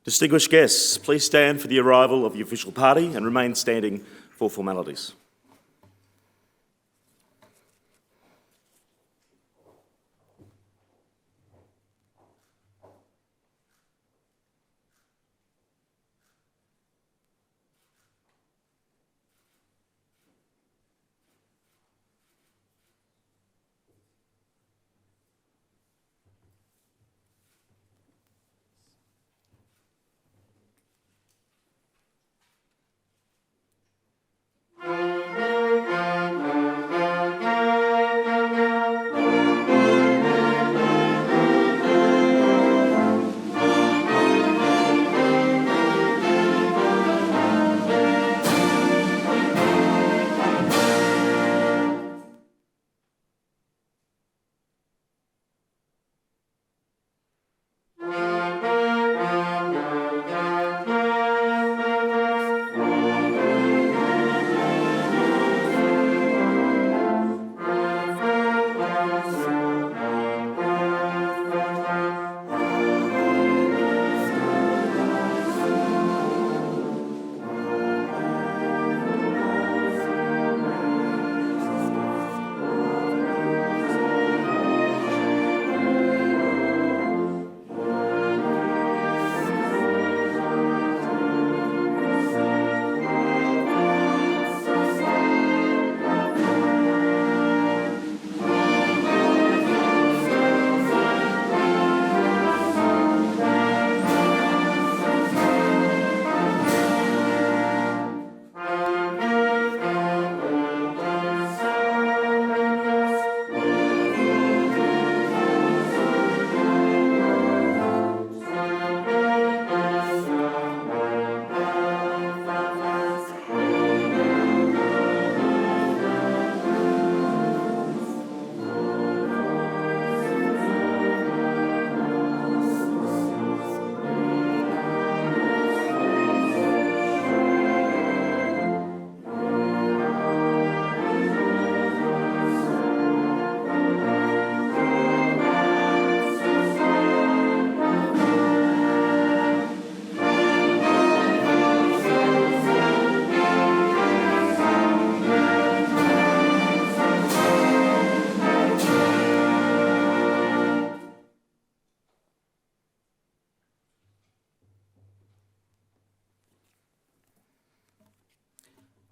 Distinguished guests, please stand for the arrival of the official party and remain standing for formalities.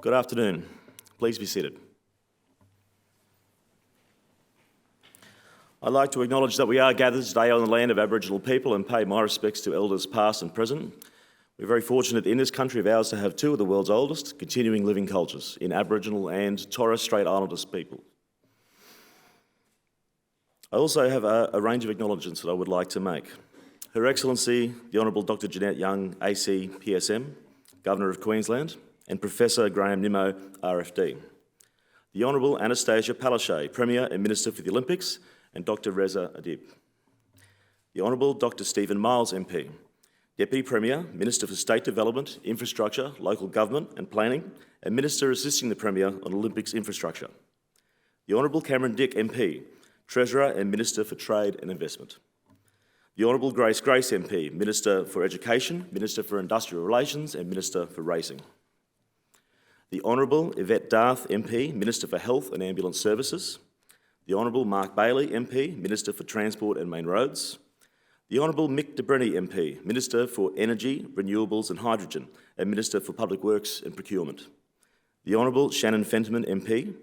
Good afternoon. Please be seated. I'd like to acknowledge that we are gathered today on the land of Aboriginal people and pay my respects to elders past and present. We're very fortunate in this country of ours to have two of the world's oldest continuing living cultures in Aboriginal and Torres Strait Islander people. I also have a range of acknowledgements that I would like to make. Her Excellency The Honourable Dr Jeanette Young, AC, PSM, Governor of Queensland, and Professor Graham Nimmo, RFD. The Honourable Anastasia Palaszczuk, Premier and Minister for the Olympics, and Dr Reza Adib. The Honourable Dr Stephen Miles, MP, Deputy Premier, Minister for State Development, Infrastructure, Local Government and Planning, and Minister assisting the Premier on Olympics infrastructure. The Honourable Cameron Dick, MP, Treasurer and Minister for Trade and Investment. The Honourable Grace Grace, MP, Minister for Education, Minister for Industrial Relations and Minister for Racing. The Honourable Yvette Darth, MP, Minister for Health and Ambulance Services. The Honourable Mark Bailey, MP, Minister for Transport and Main Roads. The Honourable Mick de Brenny, MP, Minister for Energy, Renewables and Hydrogen, and Minister for Public Works and Procurement. The Honourable Shannon Fentiman, MP,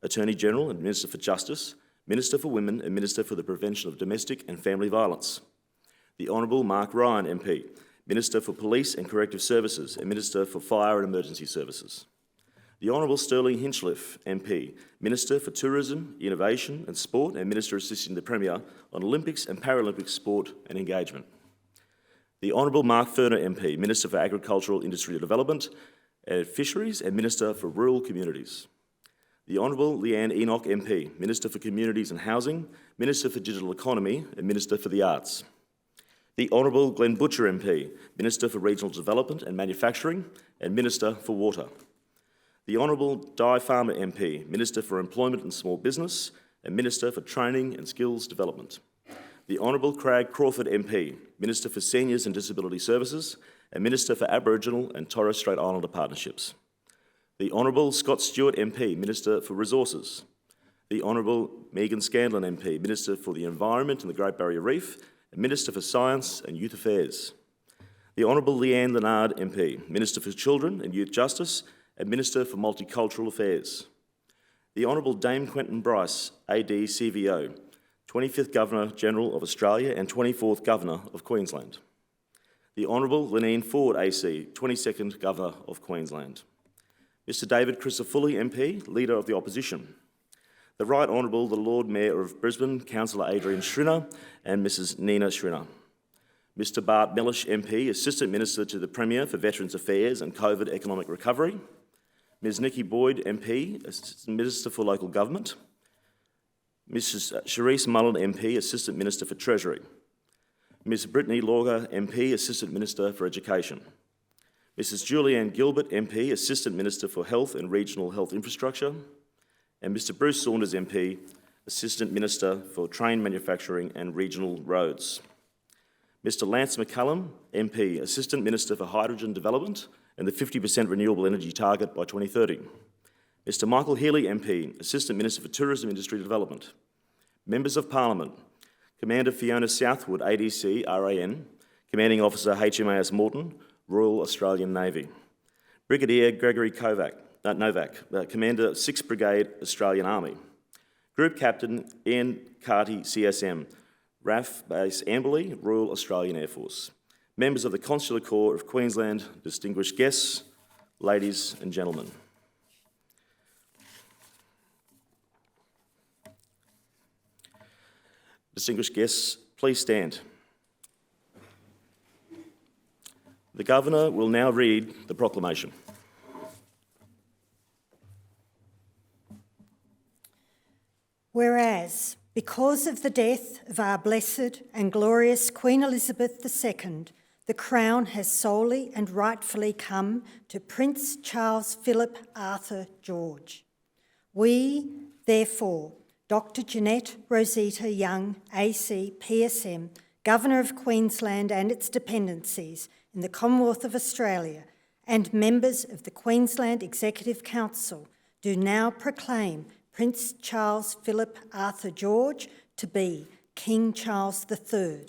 Attorney General and Minister for Justice, Minister for Women and Minister for the Prevention of Domestic and Family Violence. The Honourable Mark Ryan, MP, Minister for Police and Corrective Services and Minister for Fire and Emergency Services. The Honourable Sterling Hinchliffe, MP, Minister for Tourism, Innovation and Sport and Minister assisting the Premier on Olympics and Paralympic Sport and Engagement. The Honourable Mark Furner, MP, Minister for Agricultural Industry Development and Fisheries and Minister for Rural Communities. The Honourable Leanne Enoch, MP, Minister for Communities and Housing, Minister for Digital Economy and Minister for the Arts. The Honourable Glenn Butcher, MP, Minister for Regional Development and Manufacturing and Minister for Water. The Honourable Di Farmer, MP, Minister for Employment and Small Business and Minister for Training and Skills Development. The Honourable Craig Crawford MP, Minister for Seniors and Disability Services and Minister for Aboriginal and Torres Strait Islander Partnerships. The Honourable Scott Stewart MP, Minister for Resources. The Honourable Megan Scanlon MP, Minister for the Environment and the Great Barrier Reef and Minister for Science and Youth Affairs. The Honourable Leanne Leonard MP, Minister for Children and Youth Justice and Minister for Multicultural Affairs. The Honourable Dame Quentin Bryce, AD CVO, 25th Governor-General of Australia and 24th Governor of Queensland. The Honourable Leneen Ford AC, 22nd Governor of Queensland. Mr David Crisafulli MP, Leader of the Opposition. The Right Honourable the Lord Mayor of Brisbane, Councillor Adrian Schrinner and Mrs Nina Schrinner. Mr Bart Mellish MP, Assistant Minister to the Premier for Veterans Affairs and COVID Economic Recovery. Ms Nikki Boyd MP, Assistant Minister for Local Government. Mrs Charisse Mullen MP, Assistant Minister for Treasury. Ms Brittany Lauger MP, Assistant Minister for Education. Mrs Julianne Gilbert MP, Assistant Minister for Health and Regional Health Infrastructure. And Mr Bruce Saunders MP, Assistant Minister for Train Manufacturing and Regional Roads. Mr Lance McCullum MP, Assistant Minister for Hydrogen Development and the 50% renewable energy target by 2030. Mr Michael Healy MP, Assistant Minister for Tourism Industry Development. Members of Parliament, Commander Fiona Southwood, ADC RAN, Commanding Officer HMAS Morton, Royal Australian Navy. Brigadier Gregory Novak, Commander 6th Brigade Australian Army. Group Captain Ian Carty CSM, RAF Base Amberley, Royal Australian Air Force. Members of the Consular Corps of Queensland, distinguished guests, ladies and gentlemen. Distinguished guests, please stand. The Governor will now read the proclamation. Whereas, because of the death of our blessed and glorious Queen Elizabeth II, the Crown has solely and rightfully come to Prince Charles Philip Arthur George. We, therefore, Dr Jeanette Rosita Young, AC, PSM, Governor of Queensland and its dependencies in the Commonwealth of Australia, and members of the Queensland Executive Council, do now proclaim Prince Charles Philip Arthur George to be King Charles III,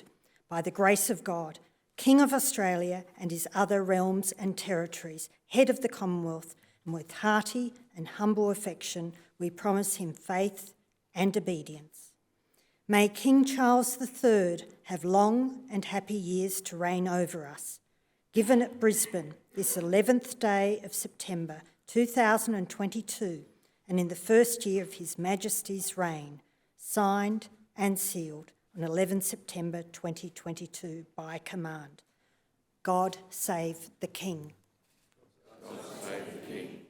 by the grace of God, King of Australia and his other realms and territories, head of the Commonwealth, and with hearty and humble affection we promise him faith and obedience. May King Charles III have long and happy years to reign over us. Given at Brisbane this 11th day of September 2022, and in the first year of His Majesty's reign, signed and sealed on 11 September 2022 by command. God save the King. God save the King.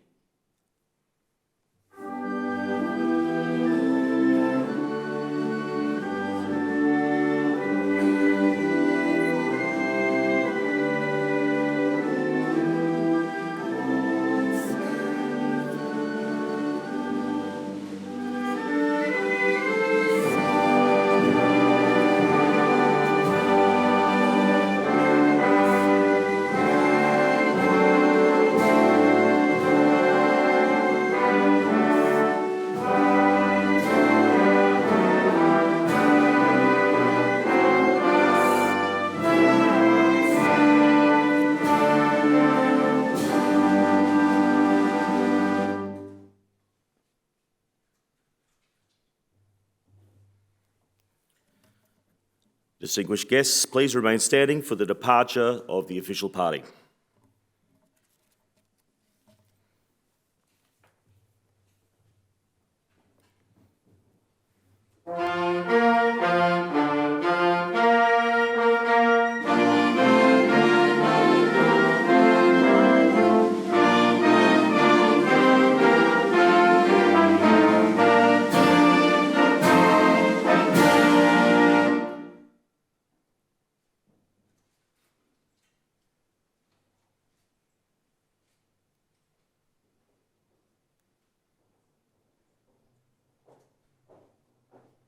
Distinguished guests, please remain standing for the departure of the official party.